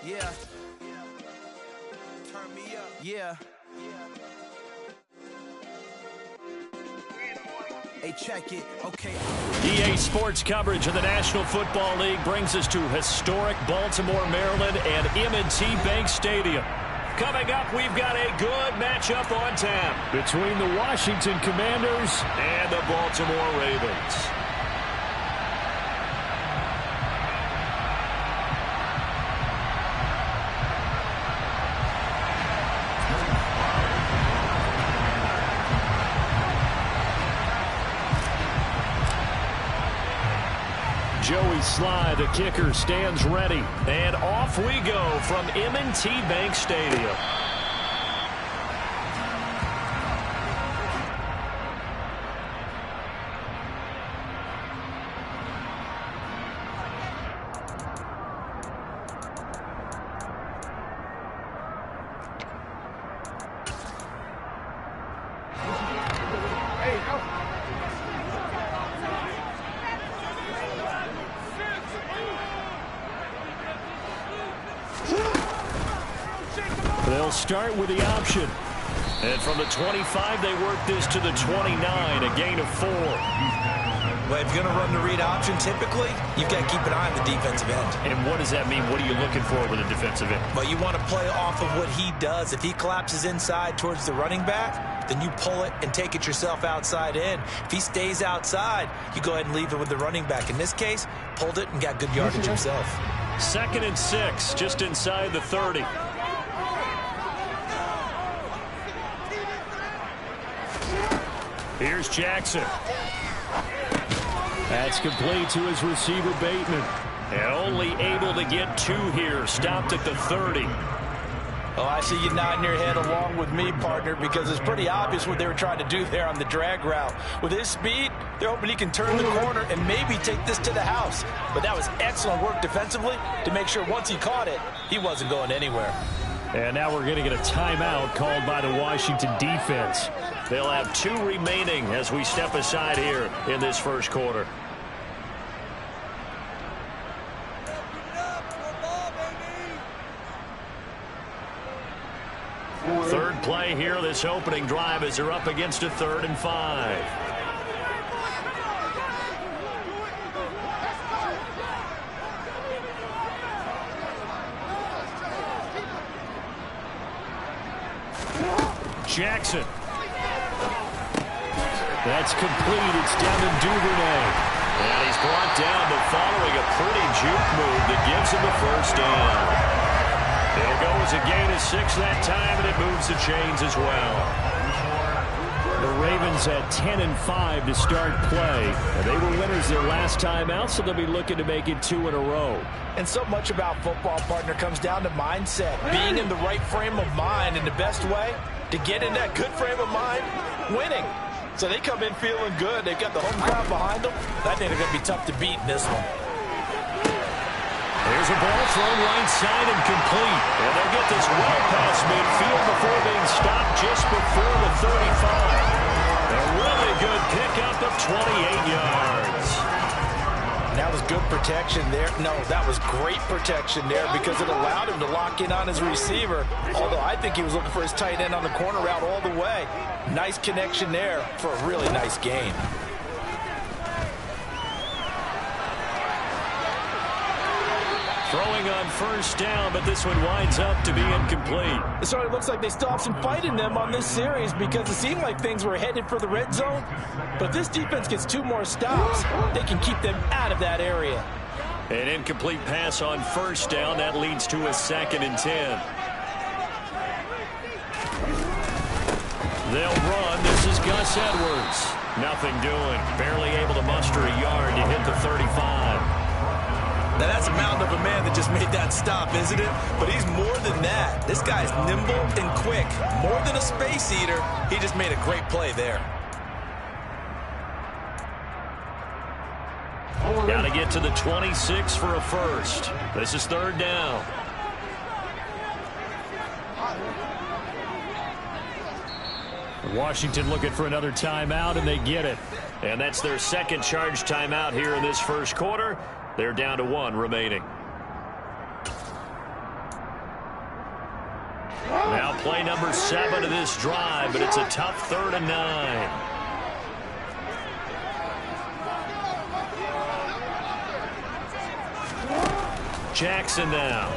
Yeah. Turn me up. Yeah. Hey, check it. Okay. EA Sports coverage of the National Football League brings us to historic Baltimore, Maryland and M&T Bank Stadium. Coming up, we've got a good matchup on tap between the Washington Commanders and the Baltimore Ravens. Joey Sly, the kicker, stands ready. And off we go from M&T Bank Stadium. They'll start with the option. And from the 25, they work this to the 29, a gain of 4. Well, if you're going to run the read option, typically, you've got to keep an eye on the defensive end. And what does that mean? What are you looking for with a defensive end? Well, you want to play off of what he does. If he collapses inside towards the running back, then you pull it and take it yourself outside in. If he stays outside, you go ahead and leave it with the running back. In this case, pulled it and got good yardage himself. 2nd and 6, just inside the 30. Here's Jackson. That's complete to his receiver, Bateman. And only able to get 2 here. Stopped at the 30. Oh, I see you nodding your head along with me, partner, because it's pretty obvious what they were trying to do there on the drag route. With his speed, they're hoping he can turn the corner and maybe take this to the house. But that was excellent work defensively to make sure once he caught it, he wasn't going anywhere. And now we're going to get a timeout called by the Washington defense. They'll have 2 remaining as we step aside here in this first quarter. Third play here, this opening drive, as they're up against a 3rd and 5. Jackson. That's complete. It's Devin Duvernay. And he's brought down, but following a pretty juke move that gives him the first down. It'll go as a gain of 6 that time, and it moves the chains as well. The Ravens at 10 and 5 to start play. And they were winners their last time out, so they'll be looking to make it 2 in a row. And so much about football, partner, comes down to mindset. Being in the right frame of mind, and the best way to get in that good frame of mind, winning. So they come in feeling good. They've got the home crowd behind them. I think they're going to be tough to beat in this one. There's a ball thrown right side and complete. And they'll get this well past midfield before being stopped just before the 35. A really good pickup of 28 yards. That was good protection there. No, that was great protection there because it allowed him to lock in on his receiver. Although I think he was looking for his tight end on the corner route all the way. Nice connection there for a really nice gain. Throwing on first down, but this one winds up to be incomplete. So it looks like they still have some fight in them on this series because it seemed like things were headed for the red zone. But if this defense gets 2 more stops, they can keep them out of that area. An incomplete pass on first down. That leads to a 2nd and 10. They'll run. This is Gus Edwards. Nothing doing. Barely able to muster a yard to hit the 35. Now, that's a mountain of a man that just made that stop, isn't it? But he's more than that. This guy's nimble and quick. More than a space eater, he just made a great play there. Got to get to the 26 for a first. This is 3rd down. Washington looking for another timeout, and they get it. And that's their 2nd charge timeout here in this first quarter. They're down to 1 remaining. Play number 7 of this drive, but it's a tough 3rd and 9. Jackson now.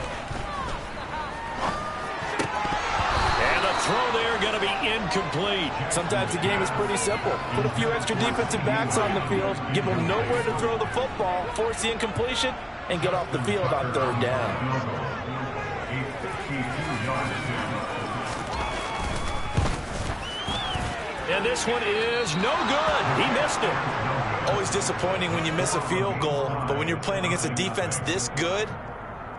And the throw there going to be incomplete. Sometimes the game is pretty simple. Put a few extra defensive backs on the field, give them nowhere to throw the football, force the incompletion, and get off the field on 3rd down. And this one is no good. He missed it. Always disappointing when you miss a field goal, but when you're playing against a defense this good,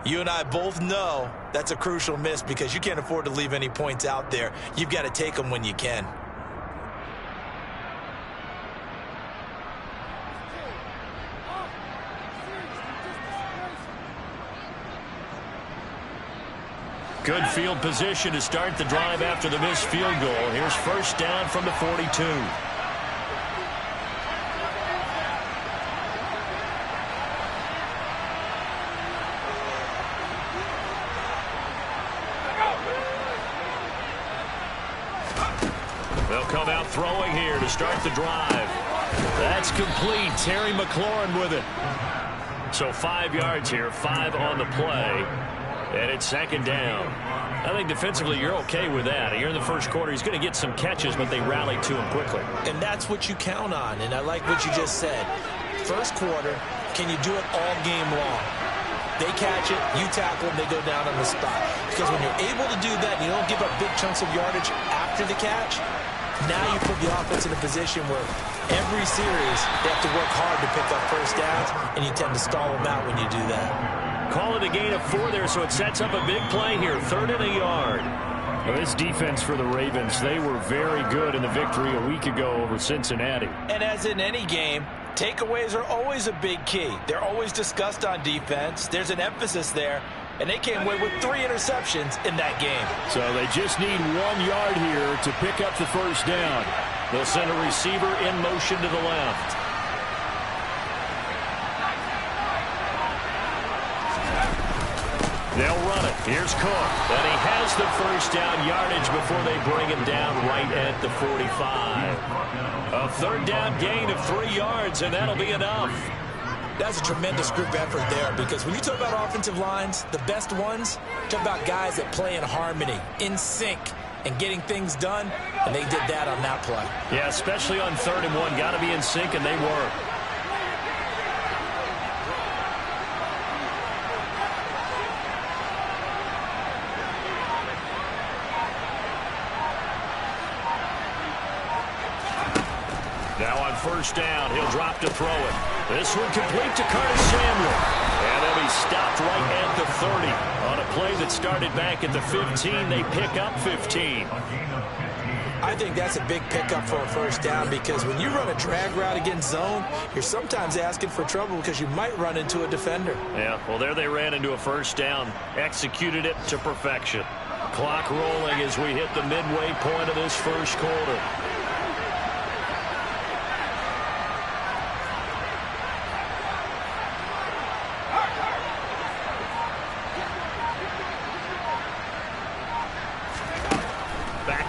you and I both know that's a crucial miss because you can't afford to leave any points out there. You've got to take them when you can. Good field position to start the drive after the missed field goal. Here's 1st down from the 42. They'll come out throwing here to start the drive. That's complete. Terry McLaurin with it. So 5 yards here, 5 on the play. And it's 2nd down. I think defensively you're okay with that. You're in the first quarter. He's going to get some catches, but they rally to him quickly. And that's what you count on. And I like what you just said. First quarter, can you do it all game long? They catch it, you tackle them, they go down on the spot. Because when you're able to do that, and you don't give up big chunks of yardage after the catch, now you put the offense in a position where every series they have to work hard to pick up 1st downs, and you tend to stall them out when you do that. Call it a gain of 4 there, so it sets up a big play here. 3rd and a yard. Well, this defense for the Ravens, they were very good in the victory a week ago over Cincinnati. And as in any game, takeaways are always a big key. They're always discussed on defense. There's an emphasis there. And they came away with 3 interceptions in that game. So they just need 1 yard here to pick up the 1st down. They'll send a receiver in motion to the left. They'll run it. Here's Cook. And he has the 1st down yardage before they bring him down right at the 45. A 3rd down gain of 3 yards, and that'll be enough. That's a tremendous group effort there because when you talk about offensive lines, the best ones, talk about guys that play in harmony, in sync, and getting things done, and they did that on that play. Yeah, especially on 3rd and 1. Got to be in sync, and they were. Now on 1st down, he'll drop to throw it. This one complete to Curtis Samuel. And he'll be stopped right at the 30. On a play that started back at the 15, they pick up 15. I think that's a big pickup for a 1st down because when you run a drag route against zone, you're sometimes asking for trouble because you might run into a defender. Yeah, well, there they ran into a 1st down. Executed it to perfection. Clock rolling as we hit the midway point of this 1st quarter.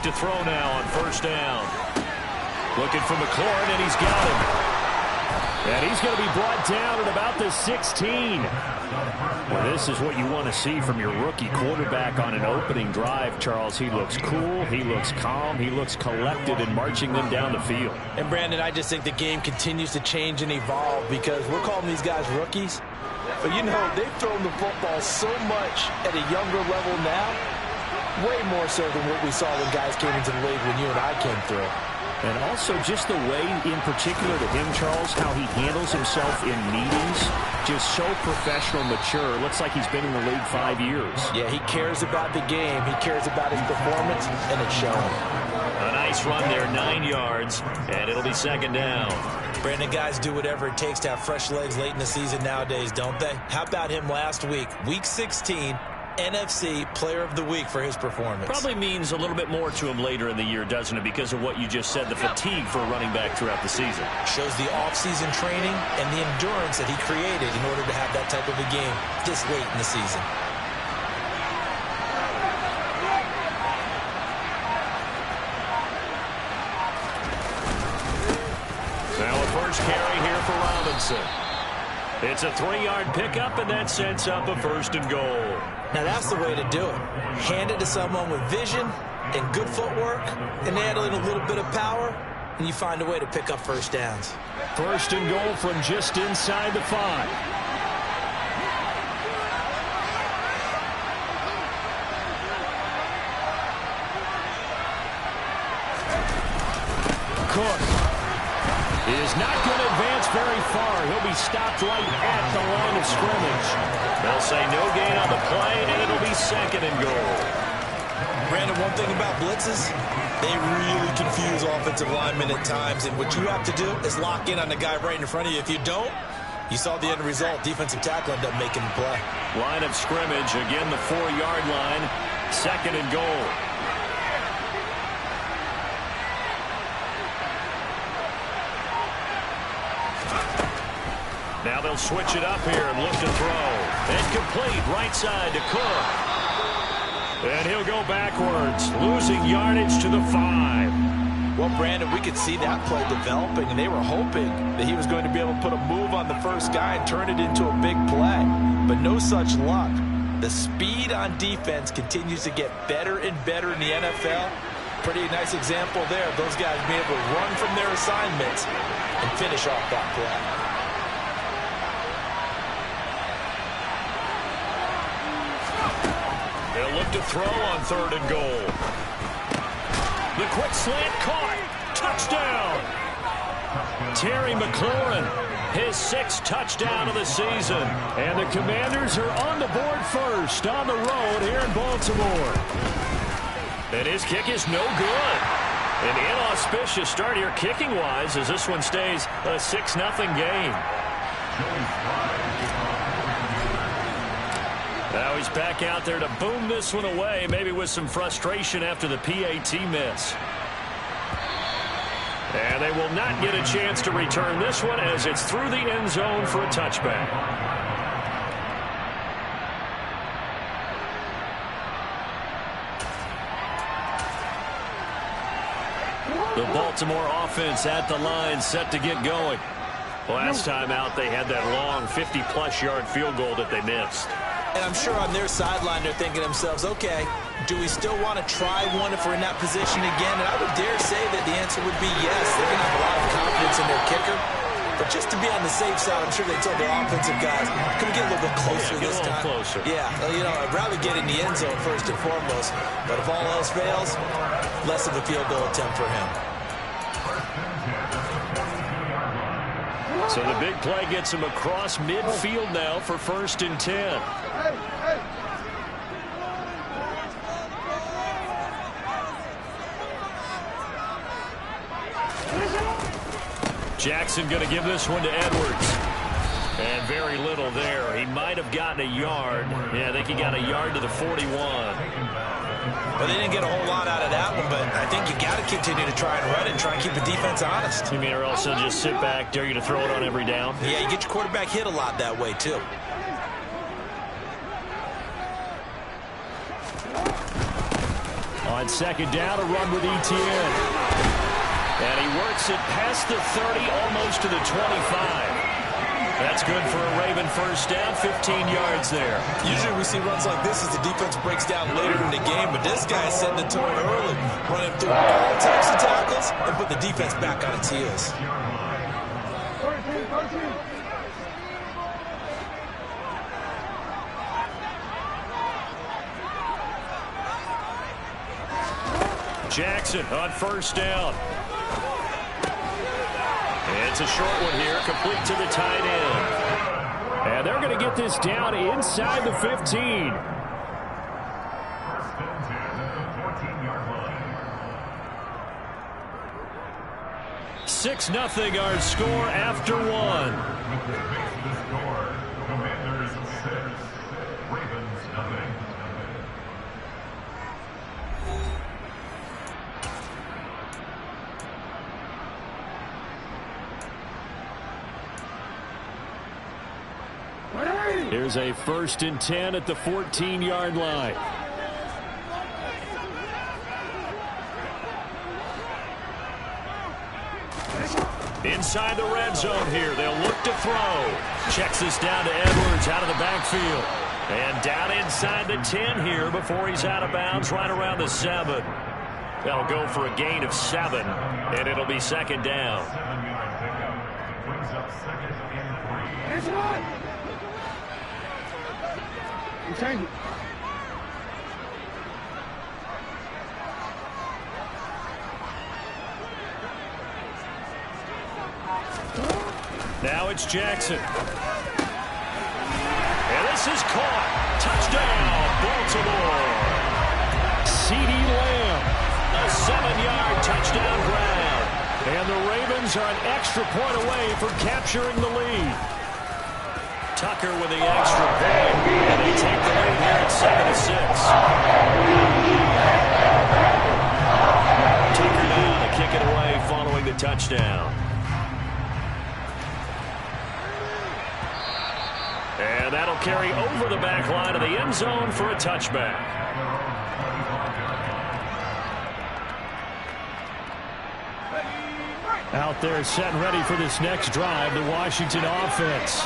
To throw now on 1st down. Looking for McLaurin, and he's got him. And he's going to be brought down at about the 16. Well, this is what you want to see from your rookie quarterback on an opening drive, Charles. He looks cool, he looks calm, he looks collected in marching them down the field. And, Brandon, I just think the game continues to change and evolve because we're calling these guys rookies. But, you know, they've thrown the football so much at a younger level now, way more so than what we saw when guys came into the league when you and I came through. And also just the way, in particular to him, Charles, how he handles himself in meetings, just so professional, mature. Looks like he's been in the league 5 years. Yeah, he cares about the game. He cares about his performance, and it's showing. A nice run there, 9 yards, and it'll be 2nd down. Brandon, guys do whatever it takes to have fresh legs late in the season nowadays, don't they? How about him last week, Week 16, NFC Player of the Week for his performance? Probably means a little bit more to him later in the year, doesn't it? Because of what you just said, the fatigue for a running back throughout the season. Shows the offseason training and the endurance that he created in order to have that type of a game this late in the season. first carry here for Robinson. It's a 3-yard pickup, and that sets up a 1st and goal. Now that's the way to do it. Hand it to someone with vision and good footwork, and add in a little bit of power, and you find a way to pick up first downs. 1st and goal from just inside the 5. Cook is not going to advance very far. He'll be stopped right at the line of scrimmage. They'll say no gain on the play, and it'll be 2nd and goal. Brandon, one thing about blitzes, they really confuse offensive linemen at times, and what you have to do is lock in on the guy right in front of you. If you don't, you saw the end result. Defensive tackle ended up making the play. Line of scrimmage, again the 4-yard line, 2nd and goal. Now they'll switch it up here and look to throw. Incomplete, right side to Cook. And he'll go backwards, losing yardage to the 5. Well, Brandon, we could see that play developing, and they were hoping that he was going to be able to put a move on the first guy and turn it into a big play. But no such luck. The speed on defense continues to get better and better in the NFL. Pretty nice example there of those guys being able to run from their assignments and finish off that play. They'll look to throw on 3rd and goal. The quick slant caught. Touchdown. Terry McLaurin, his 6th touchdown of the season. And the Commanders are on the board first on the road here in Baltimore. And his kick is no good. An inauspicious start here kicking-wise as this one stays a 6-0 game. Now he's back out there to boom this one away, maybe with some frustration after the PAT miss. And they will not get a chance to return this one as it's through the end zone for a touchback. The Baltimore offense at the line set to get going. Last time out, they had that long 50-plus yard field goal that they missed. And I'm sure on their sideline they're thinking to themselves, okay, do we still want to try one if we're in that position again? And I would dare say that the answer would be yes. They're going to have a lot of confidence in their kicker. But just to be on the safe side, I'm sure they told their offensive guys, can we get a little bit closer this time? Closer. Yeah, you know, I'd rather get in the end zone first and foremost. But if all else fails, less of a field goal attempt for him. So the big play gets him across midfield now for 1st and 10. Jackson going to give this one to Edwards. And very little there. He might have gotten a yard. Yeah, I think he got a yard to the 41. Well, they didn't get a whole lot out of that one, but I think you got to continue to try and run it and try and keep the defense honest. You mean, or else they'll just sit back, dare you to throw it on every down? Yeah, you get your quarterback hit a lot that way, too. On 2nd down, a run with Etienne. And he works it past the 30, almost to the 25. That's good for a Raven first down, 15 yards there. Usually we see runs like this as the defense breaks down later in the game, but this guy is setting the tone early, running through all types of tackles and put the defense back on its heels. Jackson on 1st down. It's a short one here, complete to the tight end. And they're going to get this down inside the 15. Six nothing our score after one. Commanders 6, Ravens nothing. Here's a 1st and 10 at the 14-yard line. Inside the red zone here. They'll look to throw. Checks this down to Edwards out of the backfield. And down inside the 10 here before he's out of bounds right around the 7. They'll go for a gain of 7, and it'll be second down. 7-yard pickup brings up second and 3. Now it's Jackson. And this is caught. Touchdown, Baltimore. CeeDee Lamb. A 7-yard touchdown grab. And the Ravens are an extra point away from capturing the lead. Tucker with the extra point. And they take the lead here at 7-6. Tucker now to kick it away following the touchdown. And that'll carry over the back line of the end zone for a touchback. Out there set and ready for this next drive, the Washington offense.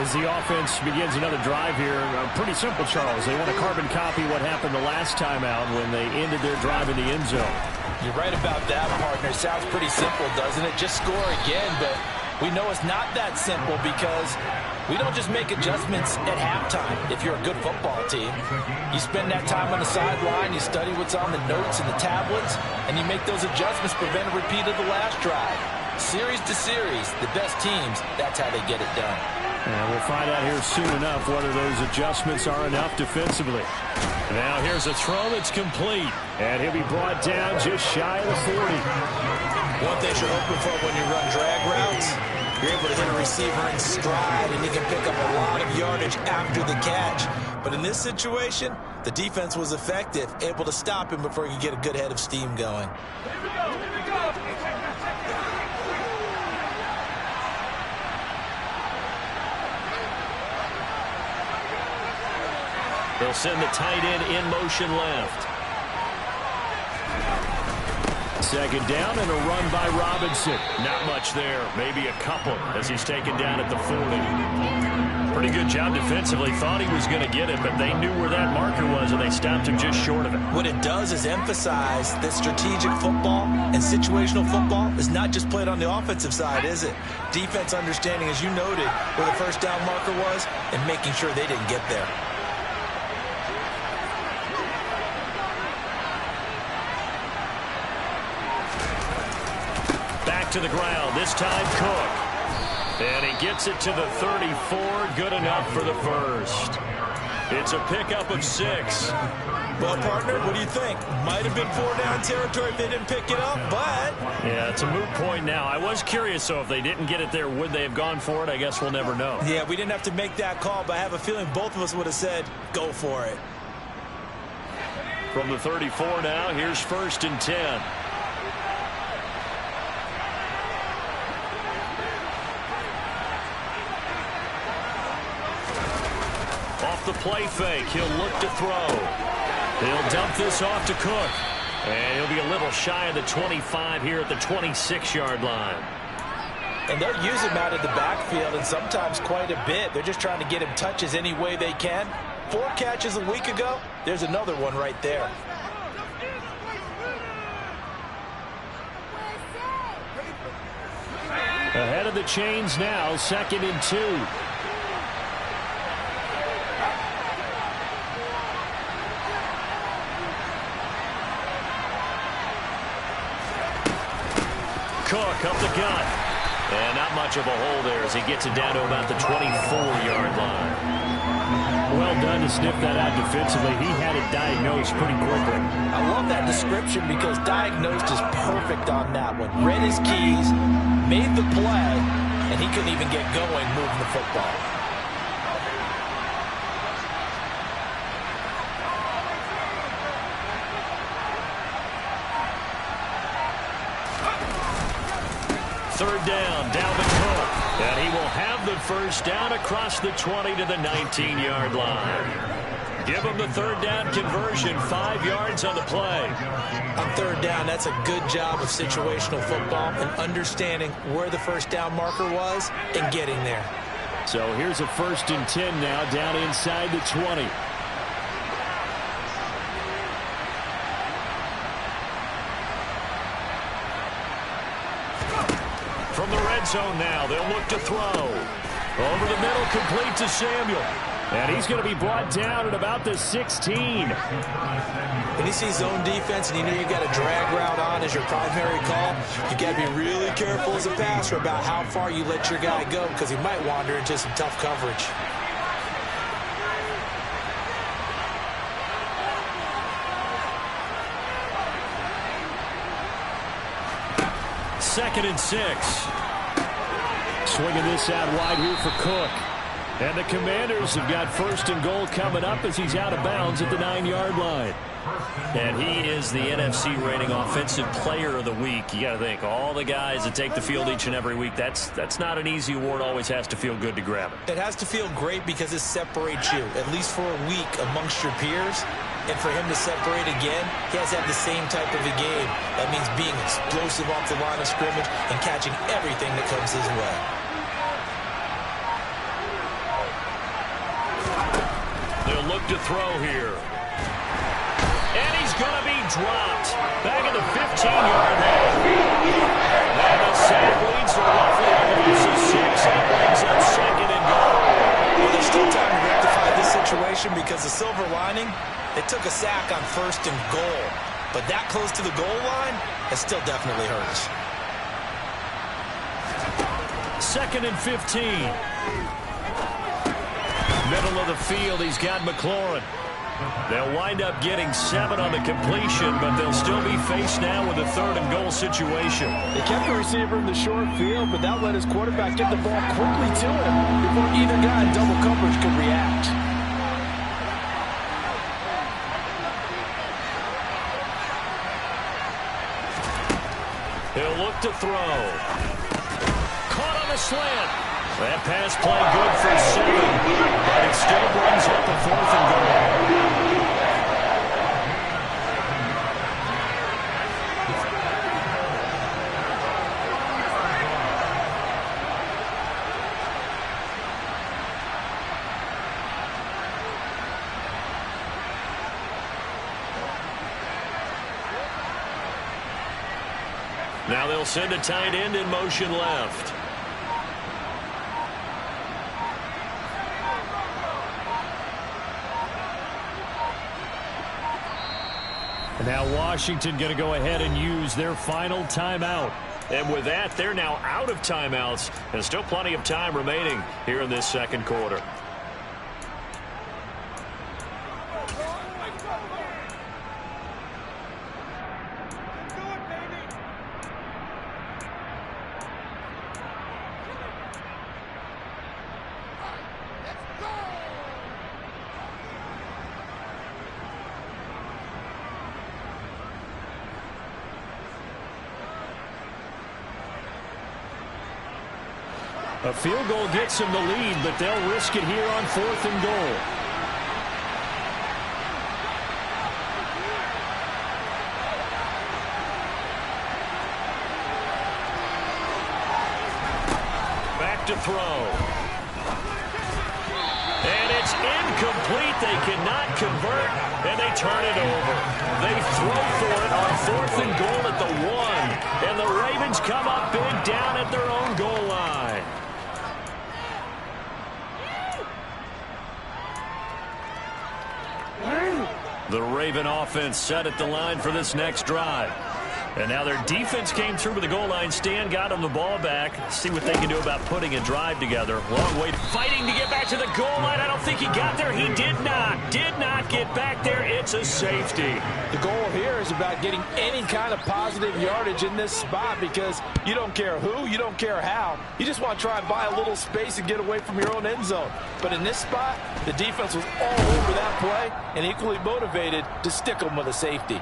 As the offense begins another drive here, pretty simple, Charles. They want to carbon copy what happened the last time out when they ended their drive in the end zone. You're right about that, partner. Sounds pretty simple, doesn't it? Just score again, but we know it's not that simple because we don't just make adjustments at halftime if you're a good football team. You spend that time on the sideline, you study what's on the notes and the tablets, and you make those adjustments, prevent a repeat of the last drive. Series to series, the best teams, that's how they get it done. And we'll find out here soon enough whether those adjustments are enough defensively. Now here's a throw that's complete. And he'll be brought down just shy of the 40. One thing you're hoping for when you run drag routes, you're able to hit a receiver in stride, and he can pick up a lot of yardage after the catch. But in this situation, the defense was effective, able to stop him before he could get a good head of steam going. They'll send the tight end in motion left. Second down and a run by Robinson. Not much there. Maybe a couple as he's taken down at the 40. Pretty good job defensively. Thought he was going to get it, but they knew where that marker was, and they stopped him just short of it. What it does is emphasize that strategic football and situational football is not just played on the offensive side, is it? Defense understanding, as you noted, where the first down marker was and making sure they didn't get there. To the ground, this time Cook. And he gets it to the 34, good enough for the first. It's a pickup of 6. Well, partner, what do you think? Might have been 4-down territory if they didn't pick it up, but... Yeah, it's a moot point now. I was curious, so if they didn't get it there, would they have gone for it? I guess we'll never know. Yeah, we didn't have to make that call, but I have a feeling both of us would have said, go for it. From the 34 now, here's 1st and 10. The play fake. He'll look to throw. He'll dump this off to Cook. And he'll be a little shy of the 25 here at the 26-yard line. And they'll use him out of the backfield, and sometimes quite a bit. They're just trying to get him touches any way they can. 4 catches a week ago. There's another one right there. Ahead of the chains now, 2nd and 2. Cook up the gut. And not much of a hole there as he gets it down to about the 24-yard line. Well done to sniff that out defensively. He had it diagnosed pretty quickly. I love that description because diagnosed is perfect on that one. Read his keys, made the play, and he couldn't even get going moving the football. Third down, Dalvin Cook. And he will have the first down across the 20 to the 19-yard line. give them the third down conversion, 5 yards on the play. On third down, that's a good job of situational football and understanding where the first down marker was and getting there. So here's a 1st and 10 now, down inside the 20. From the red zone now, they'll look to throw. Over the middle, complete to Samuel. And he's going to be brought down at about the 16. When you see zone defense and you know you got a drag route on as your primary call, you got to be really careful as a passer about how far you let your guy go because he might wander into some tough coverage. Second and 6. Swinging this out wide here for Cook. And the Commanders have got 1st and goal coming up as he's out of bounds at the 9-yard line. And he is the NFC rating Offensive Player of the Week. You got to think, all the guys that take the field each and every week, that's not an easy award. Always has to feel good to grab it. It has to feel great because it separates you, at least for a week, amongst your peers. And for him to separate again, he has to have the same type of a game. That means being explosive off the line of scrimmage and catching everything that comes his way. They'll look to throw here. And he's going to be dropped. Back at the 15-yard line. And the sack leads to roughly a loss of 6. That brings up 2nd and goal. Well, there's still time to rectify this situation because the silver lining, they took a sack on 1st and goal. But that close to the goal line, it still definitely hurts. 2nd and 15. Middle of the field, he's got McLaurin. They'll wind up getting 7 on the completion, but they'll still be faced now with a 3rd and goal situation. They kept the receiver in the short field, but that let his quarterback get the ball quickly to him before either guy in double coverage could react. He'll look to throw. Caught on a slant. That pass play good for 7, but it still brings up a 4th and goal. Now they'll send a tight end in motion left. Now Washington going to go ahead and use their final timeout. And with that, they're now out of timeouts. And still plenty of time remaining here in this 2nd quarter. A field goal gets them the lead, but they'll risk it here on 4th and goal. Back to throw. And it's incomplete. They cannot convert, and they turn it over. They throw for it on 4th and goal at the 1. And the Ravens come up big down at their own goal line. The Raven offense set at the line for this next drive. And now their defense came through with the goal line. Stan got them the ball back. See what they can do about putting a drive together. Long way fighting to get back to the goal line. I don't think he got there. He did not get back there. It's a safety. The goal here is about getting any kind of positive yardage in this spot because you don't care who, you don't care how. You just want to try and buy a little space and get away from your own end zone. But in this spot, the defense was all over that play and equally motivated to stick them with a safety.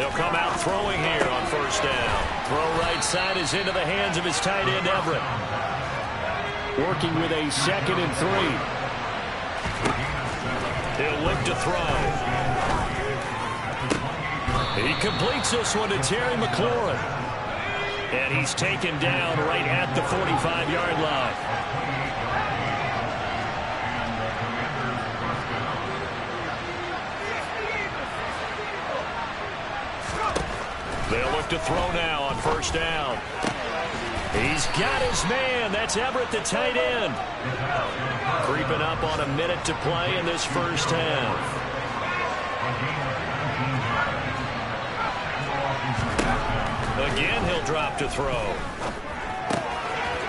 He'll come out throwing here on first down. Throw right side is into the hands of his tight end, Everett. Working with a 2nd and 3. He'll look to throw. He completes this one to Terry McLaurin. And he's taken down right at the 45-yard line. They'll look to throw now on first down. He's got his man. That's Everett, the tight end. Creeping up on a minute to play in this first half. Again, he'll drop to throw.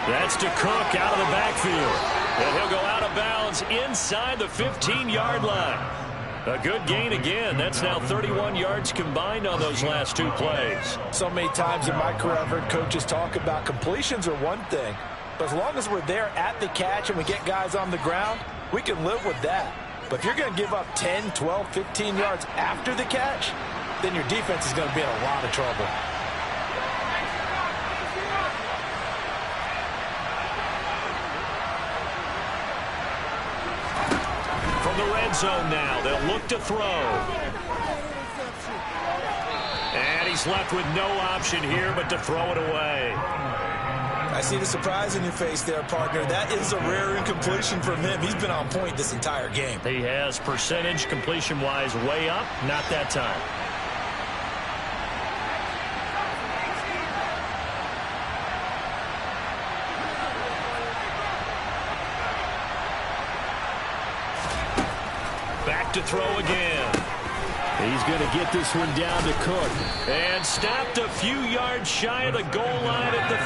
That's to Cook out of the backfield. And he'll go out of bounds inside the 15-yard line. A good gain again. That's now 31 yards combined on those last 2 plays. So many times in my career I've heard coaches talk about completions are one thing, but as long as we're there at the catch and we get guys on the ground, we can live with that. But if you're going to give up 10, 12, 15 yards after the catch, then your defense is going to be in a lot of trouble. From the red zone now, they'll look to throw. And he's left with no option here but to throw it away. I see the surprise in your face there, partner. That is a rare incompletion from him. He's been on point this entire game. He has percentage completion-wise way up, not that time. Back to throw again. He's going to get this one down to Cook. And stopped a few yards shy of the goal line at the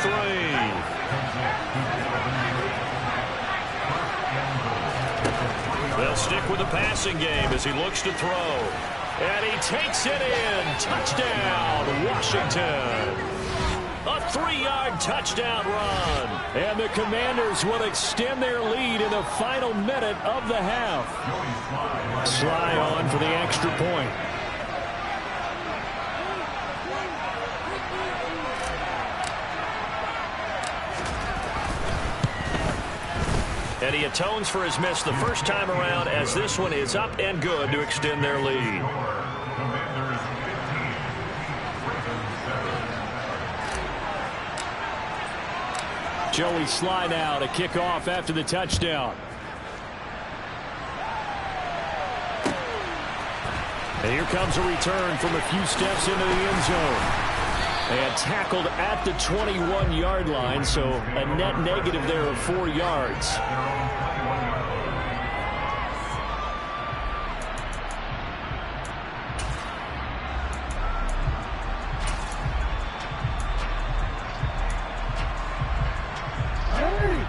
3. They'll stick with the passing game as he looks to throw. And he takes it in. Touchdown, Washington. A 3-yard touchdown run. And the Commanders will extend their lead in the final minute of the half. Sly on for the extra point. And he atones for his miss the first time around as this one is up and good to extend their lead. Joey Sly now to kick off after the touchdown. And here comes a return from a few steps into the end zone. And tackled at the 21-yard line, so a net negative there of 4 yards.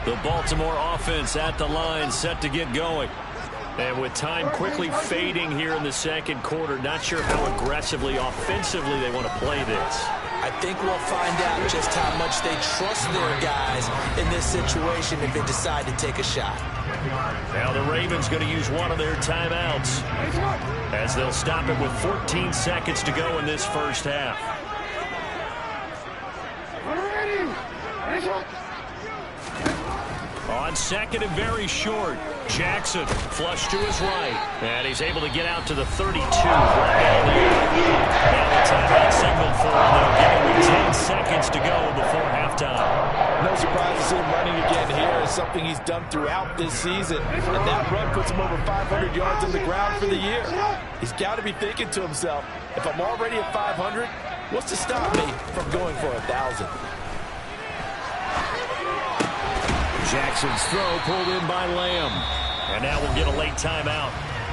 The Baltimore offense at the line, set to get going. And with time quickly fading here in the second quarter, not sure how aggressively, offensively they want to play this. I think we'll find out just how much they trust their guys in this situation if they decide to take a shot. Now the Ravens going to use one of their timeouts as they'll stop it with 14 seconds to go in this first half. On second and very short, Jackson flush to his right. And he's able to get out to the 32. Now the timeout signaled for him. They'll give him 10 seconds to go before halftime. No surprise to see him running again here. It's something he's done throughout this season. And that run puts him over 500 yards on the ground for the year. He's got to be thinking to himself, if I'm already at 500, what's to stop me from going for 1,000? Jackson's throw pulled in by Lamb. And now we'll get a late timeout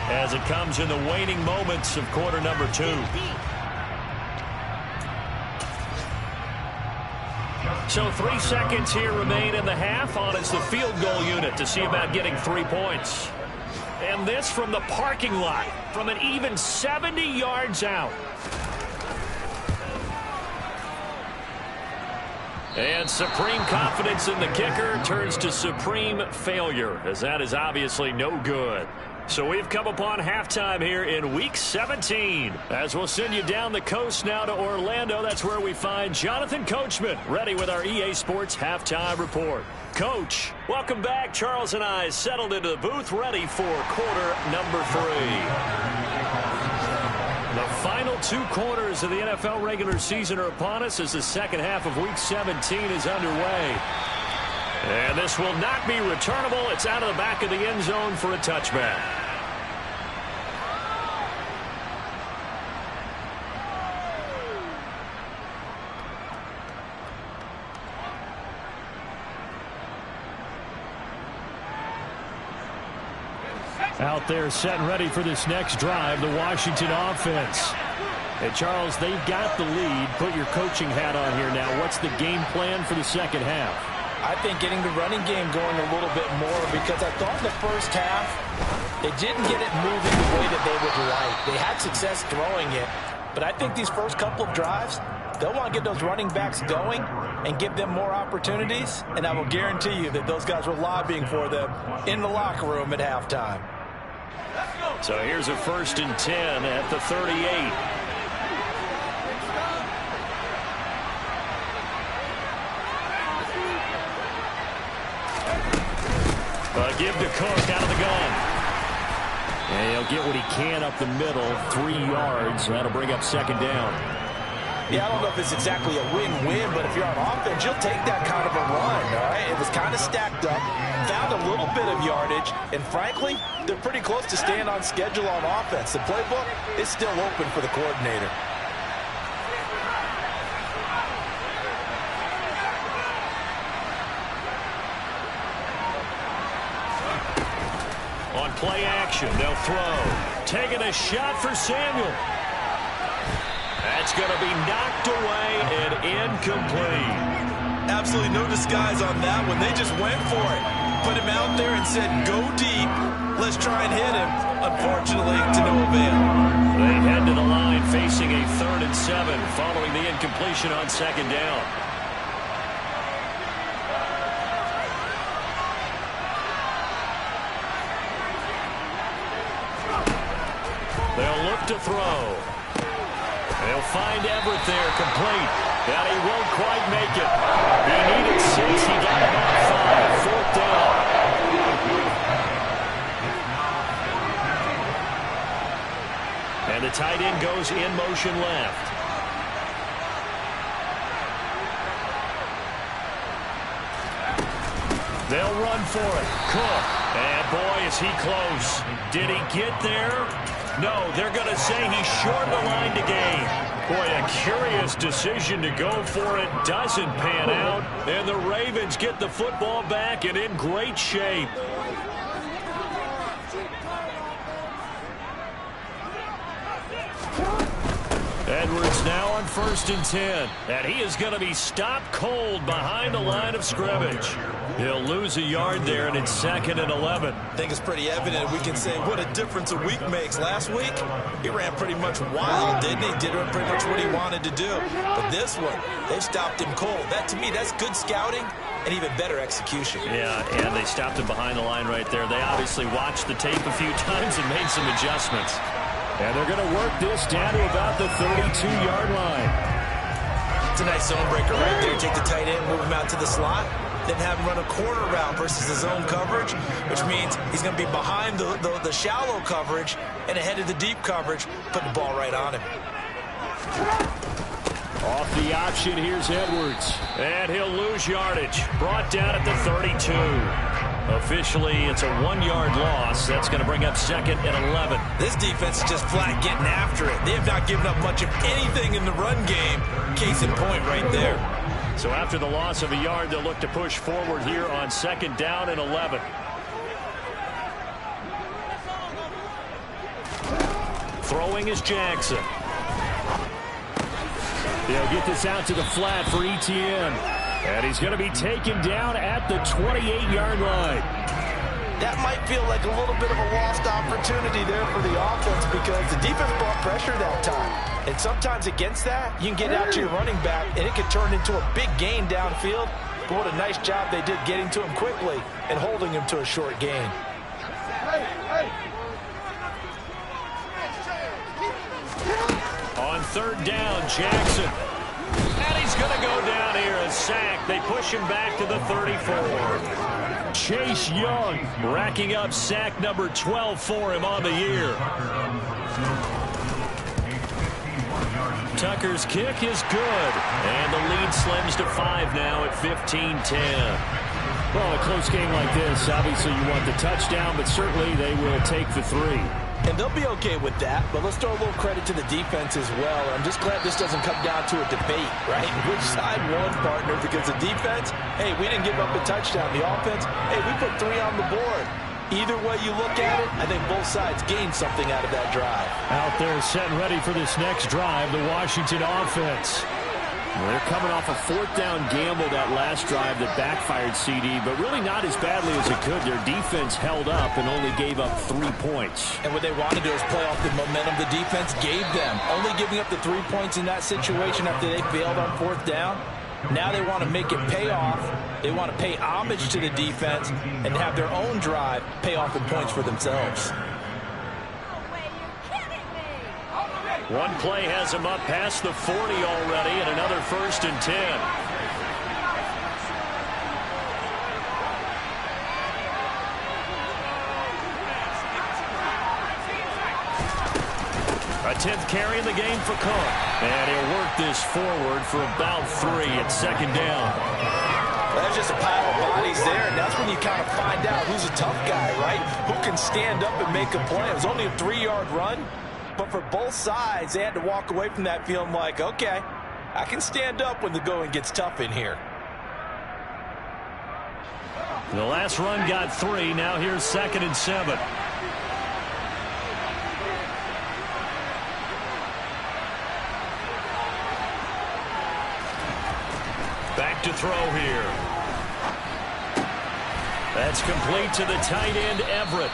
as it comes in the waning moments of quarter number 2. So 3 seconds here remain in the half. On is the field goal unit to see about getting 3 points. And this from the parking lot, from an even 70 yards out. And supreme confidence in the kicker turns to supreme failure, as that is obviously no good. So we've come upon halftime here in Week 17. As we'll send you down the coast now to Orlando, that's where we find Jonathan Coachman, ready with our EA Sports Halftime Report. Coach, welcome back. Charles and I settled into the booth, ready for quarter number 3. The final 2 quarters of the NFL regular season are upon us as the second half of Week 17 is underway. And this will not be returnable. It's out of the back of the end zone for a touchback. Out there set and ready for this next drive, the Washington offense. And Charles, they've got the lead. Put your coaching hat on here now. What's the game plan for the second half? I think getting the running game going a little bit more, because I thought in the first half they didn't get it moving the way that they would like. They had success throwing it, but I think these first couple of drives, they'll want to get those running backs going and give them more opportunities, and I will guarantee you that those guys were lobbying for them in the locker room at halftime. So here's a 1st and 10 at the 38. Give to Cook out of the gun. And he'll get what he can up the middle, 3 yards. That'll bring up 2nd down. Yeah, I don't know if it's exactly a win-win, but if you're on offense, you'll take that kind of a run, all right? It was kind of stacked up, found a little bit of yardage, and frankly, they're pretty close to staying on schedule on offense. The playbook is still open for the coordinator. On play action, they'll throw. Taking a shot for Samuel. That's going to be knocked away and incomplete. Absolutely no disguise on that one. They just went for it. Put him out there and said, go deep. Let's try and hit him. Unfortunately, to no avail. They head to the line facing a 3rd and 7 following the incompletion on 2nd down. They'll look to throw. They'll find Everett there, complete. And he won't quite make it. He needed 6. He got about 5. 4th down. And the tight end goes in motion left. They'll run for it. Cook. And boy, is he close. Did he get there? No, they're going to say he's short the line to gain. Boy, a curious decision to go for it. Doesn't pan out. And the Ravens get the football back and in great shape. Edwards now on 1st and 10. And he is going to be stopped cold behind the line of scrimmage. He'll lose a yard there, and it's 2nd and 11. I think it's pretty evident. We can say what a difference a week makes. Last week, he ran pretty much wild, didn't he? Did pretty much what he wanted to do. But this one, they stopped him cold. That, to me, that's good scouting and even better execution. Yeah, and they stopped him behind the line right there. They obviously watched the tape a few times and made some adjustments. And they're going to work this down to about the 32-yard line. It's a nice zone breaker right there. Take the tight end, move him out to the slot, then have him run a corner route versus the zone coverage, which means he's going to be behind the shallow coverage and ahead of the deep coverage, put the ball right on him. Off the option, here's Edwards. And he'll lose yardage. Brought down at the 32. Officially, it's a 1-yard loss. That's going to bring up 2nd and 11. This defense is just flat getting after it. They have not given up much of anything in the run game. Case in point right there. So after the loss of a yard, they'll look to push forward here on 2nd down and 11. Throwing is Jackson. They'll get this out to the flat for Etienne. And he's going to be taken down at the 28-yard line. That might feel like a little bit of a lost opportunity there for the offense because the defense brought pressure that time. And sometimes against that, you can get out to your running back, and it could turn into a big gain downfield. But what a nice job they did getting to him quickly and holding him to a short gain. 3rd down. Jackson. And he's going to go down here. A sack. They push him back to the 34. Chase Young racking up sack number 12 for him on the year. Tucker's kick is good. And the lead slims to 5 now at 15-10. Well, a close game like this, obviously you want the touchdown, but certainly they will take the 3. And they'll be okay with that, but let's throw a little credit to the defense as well. I'm just glad this doesn't come down to a debate, right? Which side won, partner? Because the defense, hey, we didn't give up a touchdown. The offense, hey, we put 3 on the board. Either way you look at it, I think both sides gained something out of that drive. Out there set and ready for this next drive, the Washington offense. Well, they're coming off a 4th down gamble that last drive that backfired, CD, but really not as badly as it could. Their defense held up and only gave up 3 points. And what they wanted to do is play off the momentum the defense gave them. Only giving up the 3 points in that situation after they failed on 4th down. Now they want to make it pay off. They want to pay homage to the defense and have their own drive pay off in points for themselves. One play has him up past the 40 already, and another 1st and 10. A 10th carry in the game for Cook. And he'll work this forward for about 3 at 2nd down. That's just a pile of bodies there, and that's when you kind of find out who's a tough guy, right? Who can stand up and make a play. It was only a 3-yard run. But for both sides, they had to walk away from that feeling like, okay, I can stand up when the going gets tough in here. The last run got 3. Now here's 2nd and 7. Back to throw here. That's complete to the tight end, Everett.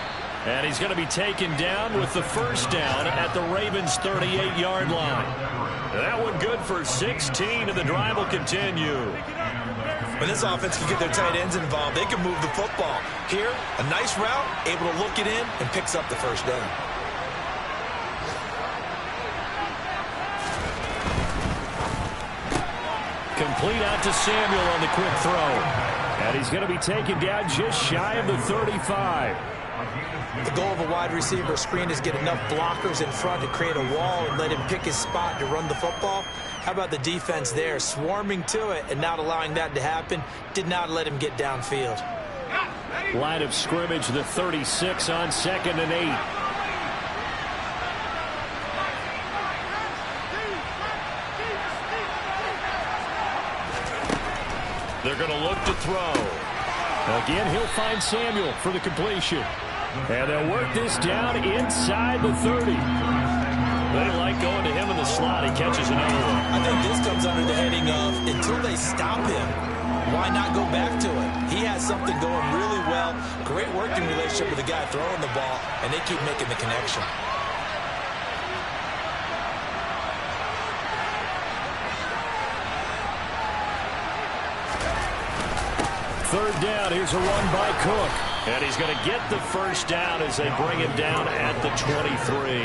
And he's going to be taken down with the 1st down at the Ravens' 38-yard line. That one good for 16, and the drive will continue. When this offense can get their tight ends involved, they can move the football. Here, a nice route, able to look it in, and picks up the 1st down. Complete out to Samuel on the quick throw. And he's going to be taken down just shy of the 35. The goal of a wide receiver screen is get enough blockers in front to create a wall and let him pick his spot to run the football. How about the defense there, swarming to it and not allowing that to happen? Did not let him get downfield. Line of scrimmage, the 36 on 2nd and 8. They're going to look to throw. Again, he'll find Samuel for the completion. And they'll work this down inside the 30. They like going to him in the slot. He catches another one. I think this comes under the heading of, until they stop him, why not go back to it? He has something going really well. Great working relationship with the guy throwing the ball, and they keep making the connection. Third down. Here's a run by Cook. And he's going to get the 1st down as they bring him down at the 23.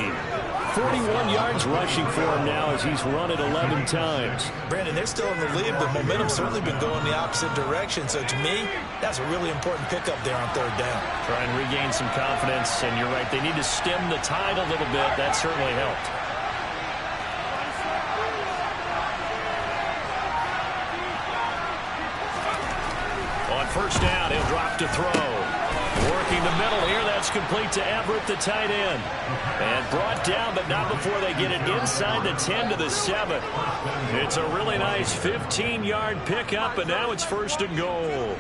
41 yards rushing for him now as he's run it 11 times. Brandon, they're still in the lead, but momentum's certainly been going the opposite direction. So to me, that's a really important pickup there on 3rd down. Try and regain some confidence, and you're right, they need to stem the tide a little bit. That certainly helped. On 1st down, he'll drop to throw. Working the middle here, that's complete to Everett, the tight end. And brought down, but not before they get it inside the 10 to the 7. It's a really nice 15-yard pickup, and now it's 1st and goal.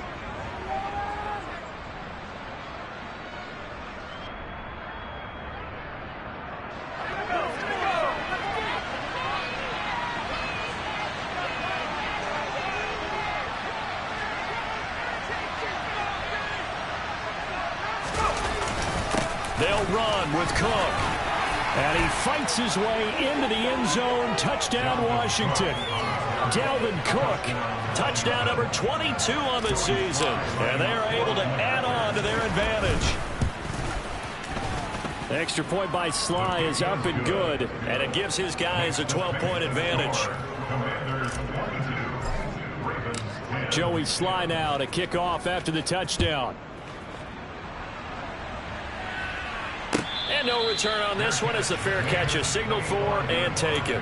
They'll run with Cook. And he fights his way into the end zone. Touchdown, Washington. Dalvin Cook, touchdown number 22 on the season. And they are able to add on to their advantage. Extra point by Sly is up and good. And it gives his guys a 12-point advantage. Joey Sly now to kick off after the touchdown. And no return on this one as the fair catch is signaled for and taken.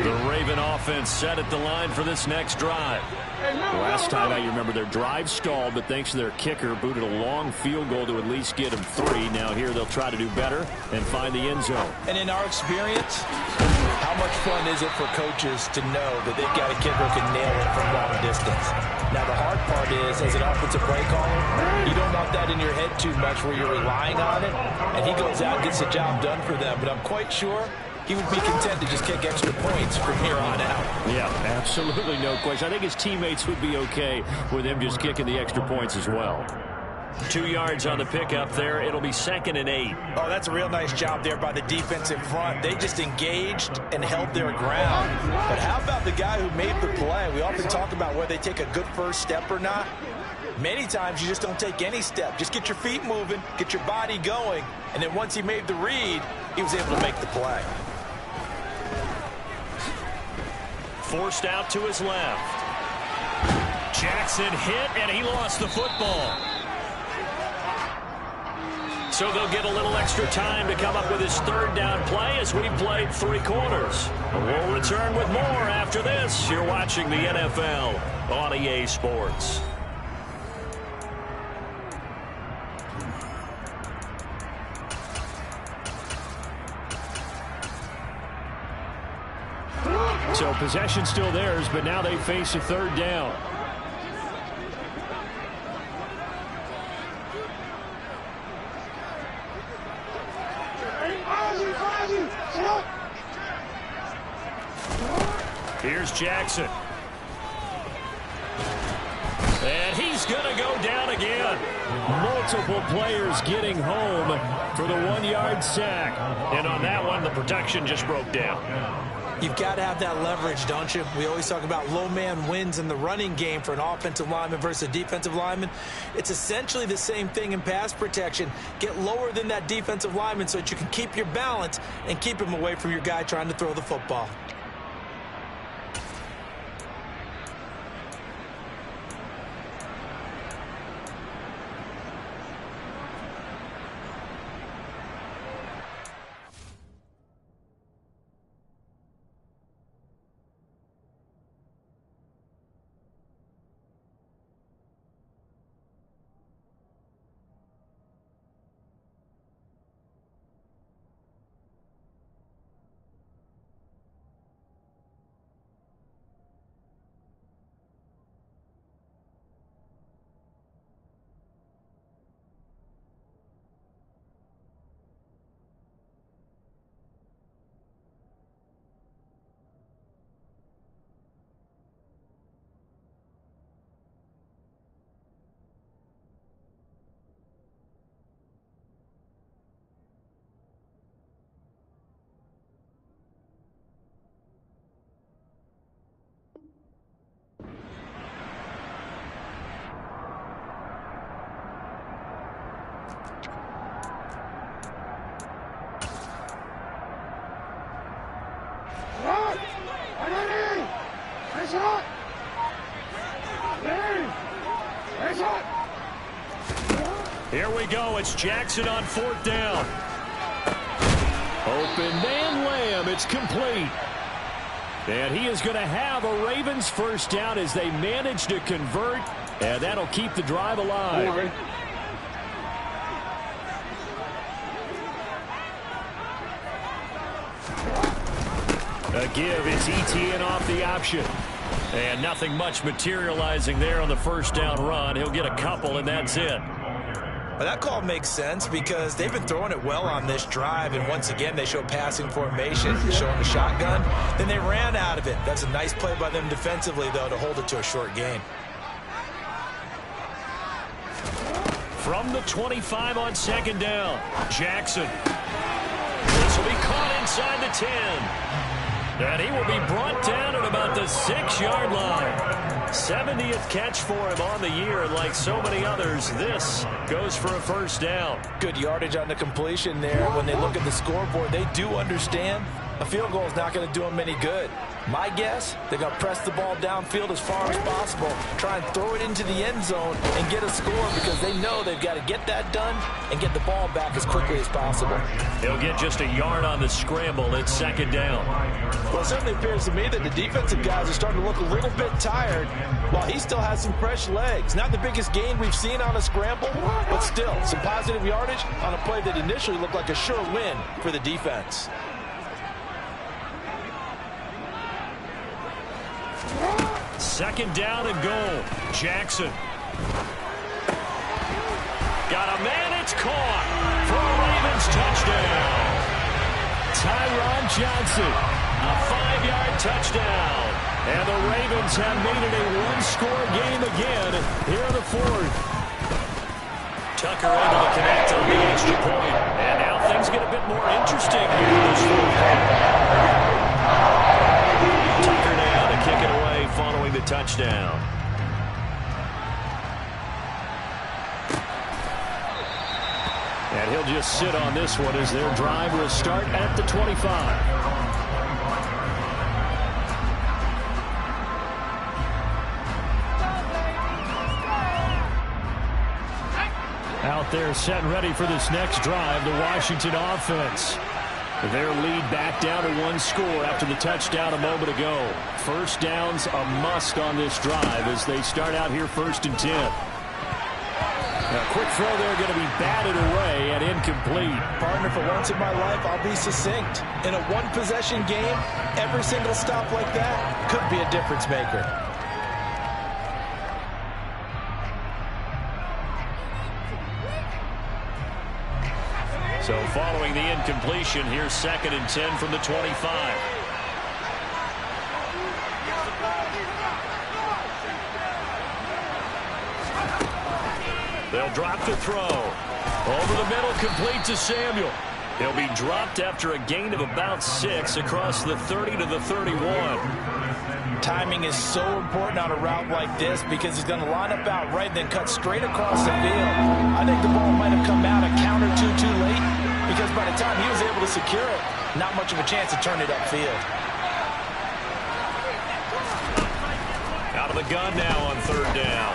The Raven offense set at the line for this next drive. Last time I remember their drive stalled, but thanks to their kicker, booted a long field goal to at least get them 3. Now here they'll try to do better and find the end zone. And in our experience, how much fun is it for coaches to know that they've got a kicker who can nail it from long distance? Now the hard part is, as an offensive play caller, you don't want that in your head too much where you're relying on it, and he goes out and gets the job done for them. But I'm quite sure he would be content to just kick extra points from here on out. Yeah, absolutely no question. I think his teammates would be okay with him just kicking the extra points as well. 2 yards on the pickup there. It'll be 2nd and 8. Oh, that's a real nice job there by the defensive front. They just engaged and held their ground. But how about the guy who made the play? We often talk about whether they take a good first step or not. Many times you just don't take any step. Just get your feet moving, get your body going, and then once he made the read, he was able to make the play. Forced out to his left. Jackson hit, and he lost the football. So they'll get a little extra time to come up with his 3rd down play as we played 3 quarters. We'll return with more after this. You're watching the NFL on EA Sports. So possession still theirs, but now they face a 3rd down. Here's Jackson. And he's going to go down again. Multiple players getting home for the 1-yard sack. And on that one, the protection just broke down. You've got to have that leverage, don't you? We always talk about low man wins in the running game for an offensive lineman versus a defensive lineman. It's essentially the same thing in pass protection. Get lower than that defensive lineman so that you can keep your balance and keep him away from your guy trying to throw the football. Here we go. It's Jackson on 4th down. Open man Lamb. It's complete. And he is going to have a Ravens 1st down as they manage to convert. And that'll keep the drive alive. A give. It's ETN off the option. And nothing much materializing there on the 1st down run. He'll get a couple, and that's it. Well, that call makes sense because they've been throwing it well on this drive, and once again they show passing formation, showing the shotgun. Then they ran out of it. That's a nice play by them defensively, though, to hold it to a short gain. From the 25 on 2nd down, Jackson. This will be caught inside the 10. And he will be brought down at about the 6-yard line. 70th catch for him on the year, and like so many others, this goes for a first down. Good yardage on the completion there. When they look at the scoreboard, they do understand a field goal is not going to do them any good. My guess, they're going to press the ball downfield as far as possible, try and throw it into the end zone and get a score because they know they've got to get that done and get the ball back as quickly as possible. He'll get just a yard on the scramble. It's second down. Well, it certainly appears to me that the defensive guys are starting to look a little bit tired while he still has some fresh legs. Not the biggest gain we've seen on a scramble, but still some positive yardage on a play that initially looked like a sure win for the defense. Second down and goal. Jackson. Got a man, it's caught for a Ravens touchdown. Tyron Johnson, a 5-yard touchdown. And the Ravens have made it a one-score game again here in the fourth. Tucker able to connect on the extra point. And now things get a bit more interesting here in this fourth quarter. Tucker now to kick it away following the touchdown. And he'll just sit on this one as their drive will start at the 25. Out there set and ready for this next drive, the Washington offense. Their lead back down to one score after the touchdown a moment ago. First down's a must on this drive as they start out here 1st and 10. A quick throw there going to be batted away and incomplete. Partner, for once in my life, I'll be succinct. In a one-possession game, every single stop like that could be a difference maker. So following the incompletion, here's 2nd and 10 from the 25. They'll drop the throw. Over the middle, complete to Samuel. He'll be dropped after a gain of about 6 across the 30 to the 31. Timing is so important on a route like this because he's going to line up out right and then cut straight across the field. I think the ball might have come out a count or two too late because by the time he was able to secure it, not much of a chance to turn it upfield. Out of the gun now on 3rd down.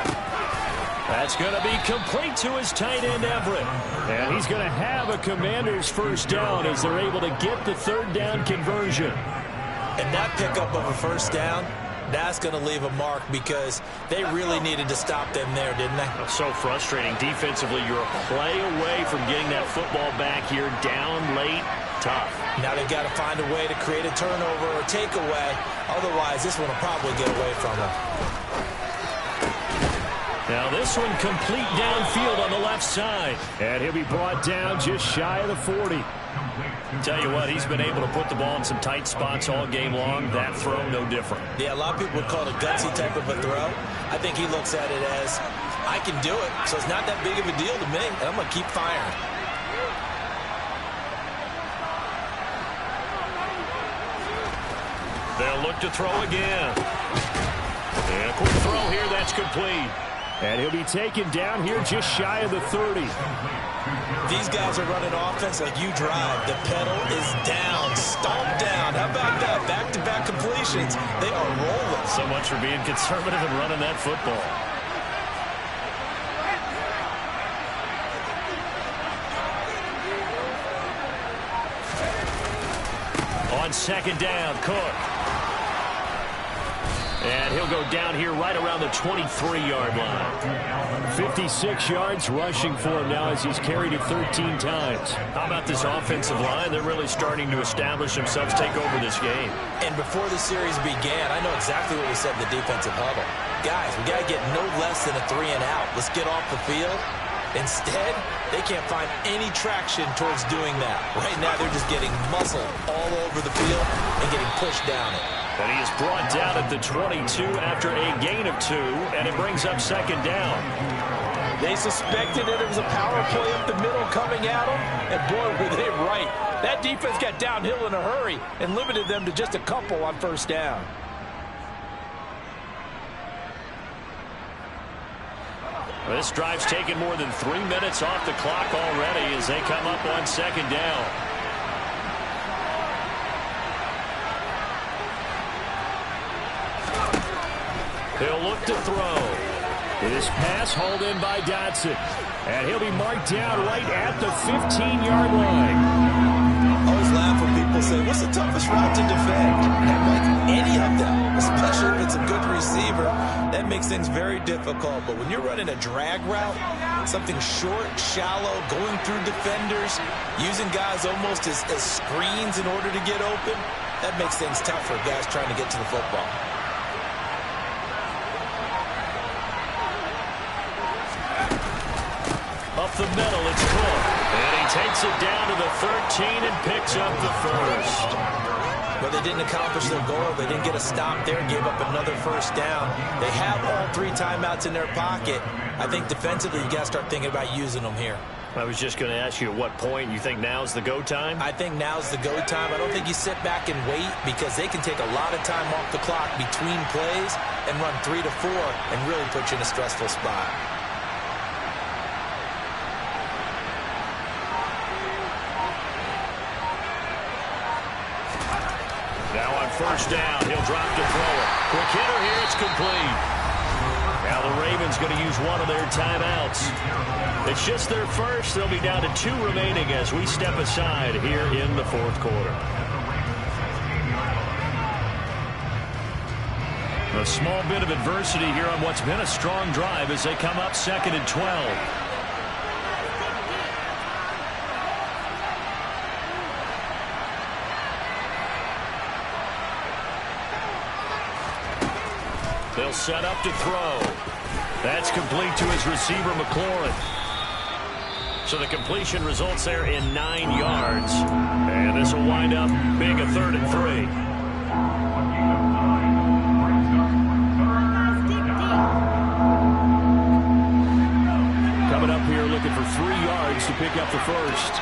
That's going to be complete to his tight end, Everett. And he's going to have a Commander's first down as they're able to get the 3rd down conversion. And that pickup of a first down, that's going to leave a mark because they really needed to stop them there, didn't they? So frustrating. Defensively, you're a play away from getting that football back here down late. Tough. Now they've got to find a way to create a turnover or takeaway. Otherwise, this one will probably get away from them. Now this one complete downfield on the left side. And he'll be brought down just shy of the 40. Tell you what, he's been able to put the ball in some tight spots all game long. That throw, no different. Yeah, a lot of people would call it a gutsy type of a throw. I think he looks at it as, I can do it, so it's not that big of a deal to me, and I'm going to keep firing. They'll look to throw again. And a quick throw here, that's complete. And he'll be taken down here just shy of the 30. These guys are running offense like you drive. The pedal is down, stomp down. How about that? Back-to-back completions. They are rolling. So much for being conservative and running that football. On 2nd down, Cook. And he'll go down here right around the 23-yard line. 56 yards rushing for him now as he's carried it 13 times. How about this offensive line? They're really starting to establish themselves, take over this game. And before the series began, I know exactly what we said in the defensive huddle. Guys, we got to get no less than a 3 and out. Let's get off the field. Instead, they can't find any traction towards doing that. Right now, they're just getting muscle all over the field and getting pushed down it. And he is brought down at the 22 after a gain of 2, and it brings up 2nd down. They suspected that it was a power play up the middle coming at them, and boy, were they right. That defense got downhill in a hurry and limited them to just a couple on first down. This drive's taken more than 3 minutes off the clock already as they come up on second down. He'll look to throw. This pass hauled in by Dotson. And he'll be marked down right at the 15-yard line. I always laugh when people say, what's the toughest route to defend? And I'm like, any of them, especially if it's a good receiver. That makes things very difficult. But when you're running a drag route, something short, shallow, going through defenders, using guys almost as screens in order to get open, that makes things tough for guys trying to get to the football. Up the middle, it's Cook. And he takes it down to the 13 and picks up the first. But they didn't accomplish their goal. They didn't get a stop there, gave up another first down. They have all 3 timeouts in their pocket. I think defensively you got to start thinking about using them here. I was just going to ask you at what point you think now's the go time? I think now's the go time. I don't think you sit back and wait because they can take a lot of time off the clock between plays and run 3 to 4 and really put you in a stressful spot. Now on first down, he'll drop to throw it. Quick hitter here, it's complete. Now the Ravens going to use one of their timeouts. It's just their first. They'll be down to 2 remaining as we step aside here in the fourth quarter. A small bit of adversity here on what's been a strong drive as they come up 2nd and 12. They'll set up to throw. That's complete to his receiver, McLaurin. So the completion results there in 9 yards. And this will wind up being a 3rd and 3. Coming up here looking for 3 yards to pick up the first.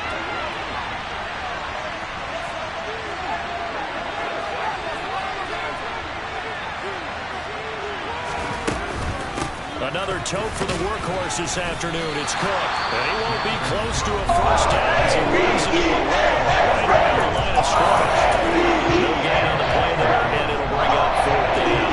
Another tote for the workhorse this afternoon. It's Cook. And he won't be close to a first down as he runs into a wall right around the line of scrimmage. No gain on the play there, and it'll bring up 4th down.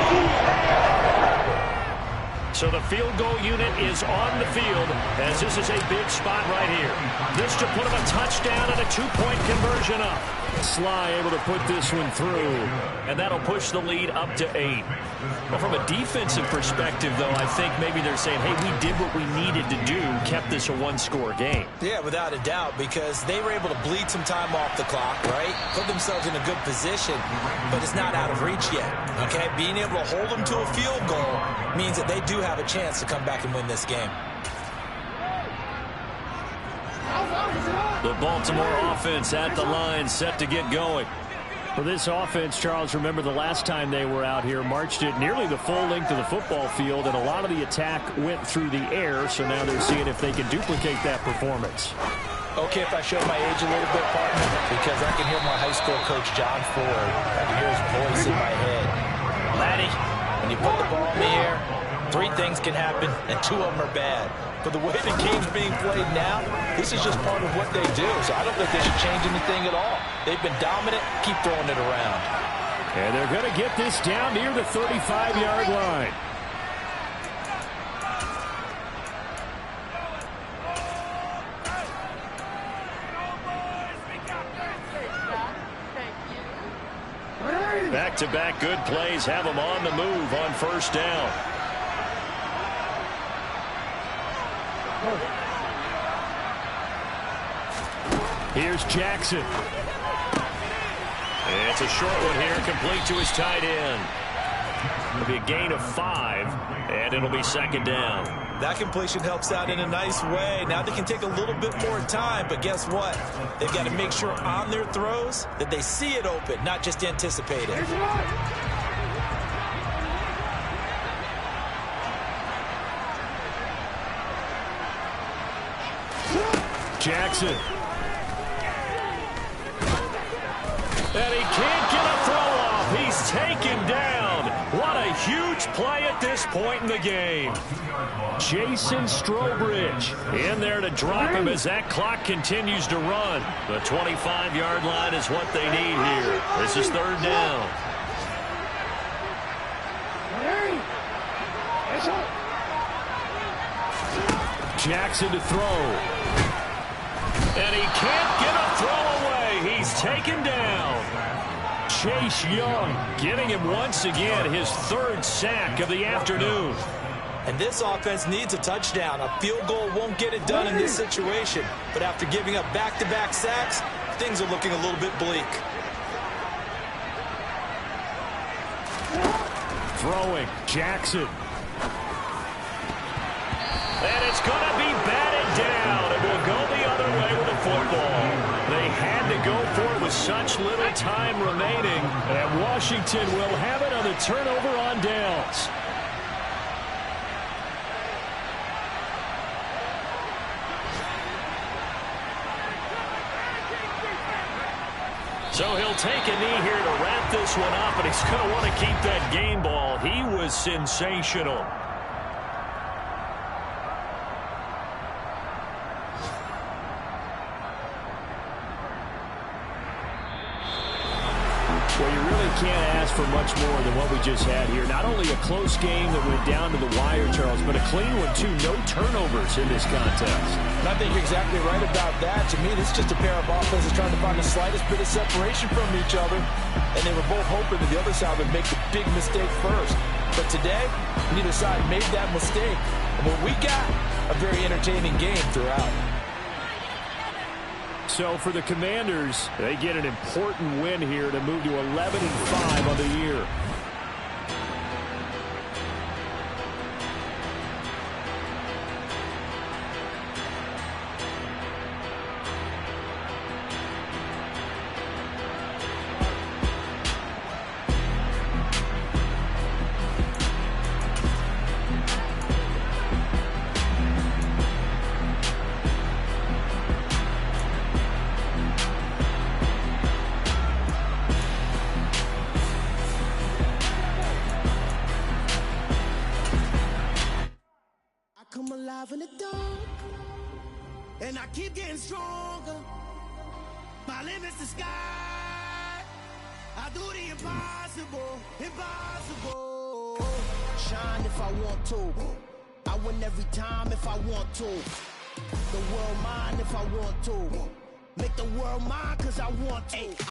So the field goal unit is on the field as this is a big spot right here. This to put him a touchdown and a 2-point conversion up. Sly able to put this one through, and that'll push the lead up to 8. Well, from a defensive perspective, though, I think maybe they're saying, hey, we did what we needed to do, kept this a 1-score game. Yeah, without a doubt, because they were able to bleed some time off the clock, right? Put themselves in a good position, but it's not out of reach yet, okay? Being able to hold them to a field goal means that they do have a chance to come back and win this game. The Baltimore offense at the line, set to get going. For this offense, Charles, remember the last time they were out here, marched it nearly the full length of the football field, and a lot of the attack went through the air, so now they're seeing if they can duplicate that performance. Okay, if I show my age a little bit, partner, because I can hear my high school coach, John Ford. I can hear his voice in my head. Laddie, when you put the ball in the air, 3 things can happen, and 2 of them are bad. But the way the game's being played now, this is just part of what they do. So I don't think they should change anything at all. They've been dominant. Keep throwing it around. And they're going to get this down near the 35-yard line. Back-to-back good plays have them on the move on first down. Here's Jackson. It's a short one here, complete to his tight end. It'll be a gain of 5, and it'll be 2nd down. That completion helps out in a nice way. Now they can take a little bit more time, but guess what? They've got to make sure on their throws that they see it open, not just anticipate it. Jackson. And he can't get a throw off. He's taken down. What a huge play at this point in the game. Jason Strowbridge in there to drop him as that clock continues to run. The 25-yard line is what they need here. This is third down. Jackson to throw. And he can't get a throw away. He's taken down. Chase Young getting him once again his third sack of the afternoon. And this offense needs a touchdown. A field goal won't get it done in this situation. But after giving up back-to-back sacks, things are looking a little bit bleak. Throwing, Jackson. And it's going to be batted down. It will go the other way with the football. They had to go for it with such little time remaining. And Washington will have it on the turnover on downs. So he'll take a knee here to wrap this one up, and he's going to want to keep that game ball. He was sensational. Well, you really can't ask for much more than what we just had here. Not only a close game that went down to the wire, Charles, but a clean one, too. No turnovers in this contest. And I think you're exactly right about that. To me, this is just a pair of offenses trying to find the slightest bit of separation from each other. And they were both hoping that the other side would make the big mistake first. But today, neither side made that mistake. And what we got, a very entertaining game throughout. So for the Commanders, they get an important win here to move to 11-5 on the year. Come alive in the dark, and I keep getting stronger. My limit's the sky. I do the impossible, impossible. Shine if I want to. I win every time if I want to. The world mine if I want to. Make the world mine 'cause I want to.